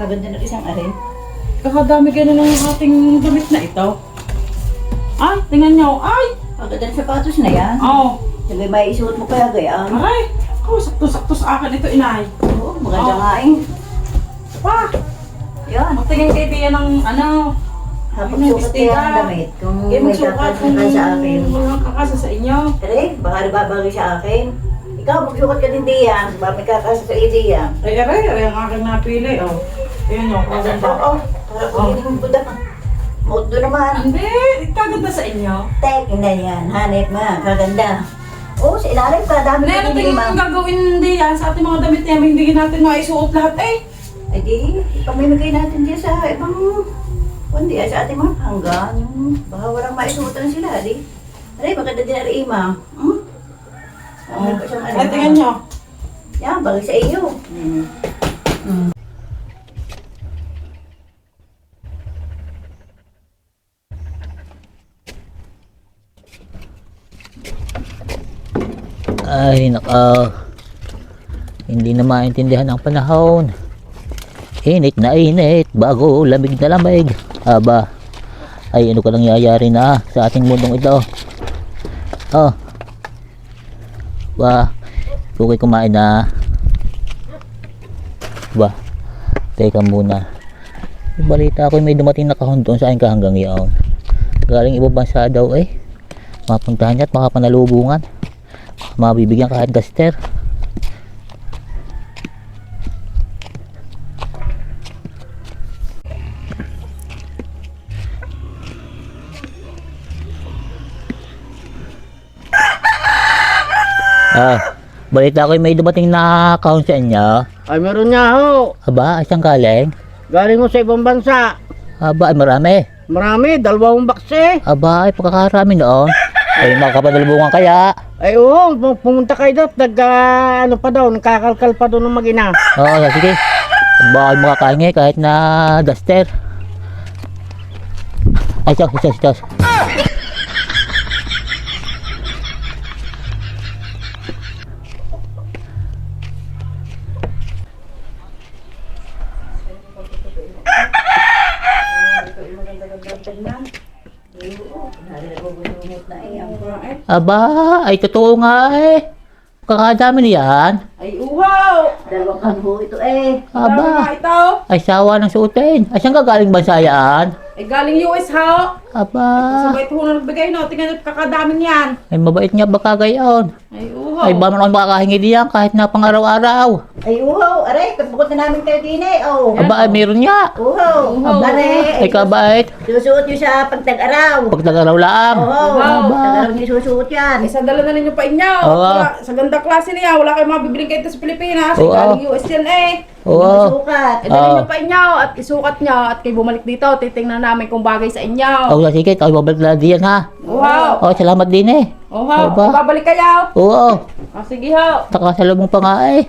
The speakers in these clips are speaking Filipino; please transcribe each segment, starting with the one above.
Kaganda ng isang arin. Kakadami ganun ng ating damit na ito. Ay, tingnan nyo. Ay! Kaganda ng sapatos na yan. Oh. Sabi may isuot mo kaya gayaan. Aray! Oh, sakto-sakto sa akin ito, inay. Oo, maganda nga eh. Pa! Yan. Magtingin kayo diyan ng ano. Habang sukat kaya ang damit. Kung Kayo may magsukat kakasa kung ka sa akin. walang kakasa sa inyo. Aray, baka nababagay sa akin. Ikaw, magsukat ka din diyan. Baka may kakasa sa diyan. Ay, aray ang aking napili. Oh. Ayan nyo, kaganda. Oo, para kung hindi mo buda. Maut doon naman. Hindi, kaganda sa inyo. Tek, hindi yan. Hanip nga, kaganda. Oo, sa ilalim pa, dami Ano ko tingin ma'am. mo gagawin diyan sa ating mga damit namin, hindi natin maisuot lahat eh. Ay di, pamimigay natin diyan sa ibang, kundi sa ating mga hanggan. Baka walang maisuotan sila, di. Aray, maganda din ari ima. Ay, tingnan nyo. Yan, bagay sa iyo. Ay, hindi na maintindihan ang panahon. Init na init, bago lamig na lamig. Aba, ay ano ka nangyayari na sa ating mundong ito? Oh, ba, okay kumain na. Ba, teka muna. Yung balita ko may dumating na kahon doon sa aking kahanggang iyon. Galing ibang bansa daw eh. Mapuntahan niya at makapanalubungan. Mabibigyan kahit gaster. Balita ko may dumating na kahon sa inyo. Ay, meron nga ho. Aba, isang galing. Galing ho sa ibang bansa. Aba, ay marami. Marami, 2 bakse. Aba, ay pagkakarami noon. Ay makapanalubungan kaya. Ay, oo, pumunta kayo doon. Ano pa daw, nakakalkal pa doon ng mag-ina. Oo, sige. Baka makakahingi kahit na duster. Ay, sos. Aba, ay totoo nga eh. Kakadami niyan. Ay, uhaw! 2 kanho ito eh. Aba, Aba, ito. ay sawa ng suotin. Ay saan ka galing bansa yan? Ay, galing US ha. Aba, Sabay ito na nagbigay no. Tingnan nyo, kakadami niyan. ay mabait niya baka gayon. Ay, uhaw. Ay ba man ako makakahingi diyan kahit na pang araw-araw. Ay, uhaw. Aray, pagbukod na namin kayo din eh. Oh. Aba, ay meron niya. Uhaw. Uhaw. Aray. Ay kabait. Susuot nyo sa pagtag-araw. Pag nag-araw lang. Oo. Uhaw. Pagtag-araw nyo susuot yan. Isa dala na ninyo pa inyo. Oo. Sa ganda klase niya, wala kayong mabibiling kayo sa Pilipinas. Oo. Galing US yan eh. Oo. Sukat. Dala nyo pa inyo at isukat nyo at kayo bumalik dito. Titingnan namin kung bagay sa inyo. Oh, sige, tayo babalik na diyan ha. Uhaw. Oh, salamat din eh. Uhaw. Aba. Babalik kayo. Oo. Sige ho. Nakasalubong pa nga eh.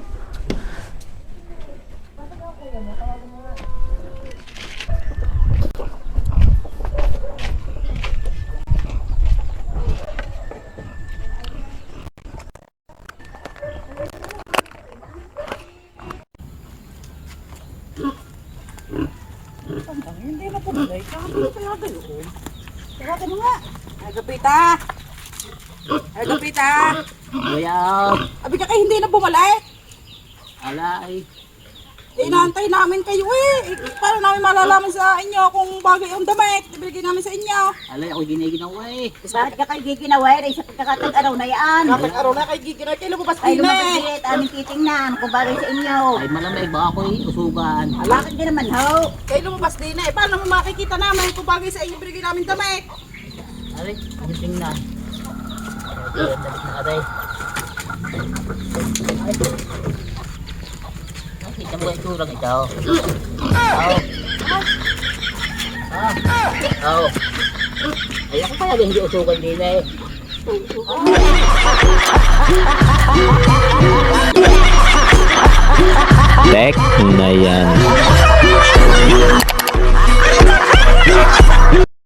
Hindi na po nalay. Tawagin mo nga. Ay, Gapita. Ay, Gapita. Kuya, Abi ka kayo hindi na bumalik. alay. Inaantay namin kayo eh. Paano namin malalaman sa inyo kung bagay ang damit? Ibigay namin sa inyo. Alay, ako giniginawa eh. Bakit ka kayo giginaway rin sa pagkakatag-araw na yan? Kapag araw na kayo giginay, kayo lumabas Ay, din eh. lumabas aming titingnan kung bagay sa inyo. Ay, malamig ba ako eh, usugan. Bakit din naman ho? Kayo lumabas din eh. Paano mo makikita namin kung bagay sa inyo ibigay namin damit? Alay, ano tingnan? Ay, dalit na aray. Ay, kita mo yung turang ito. Oo. Ay, ako kaya hindi usugan din eh. Tek na yan.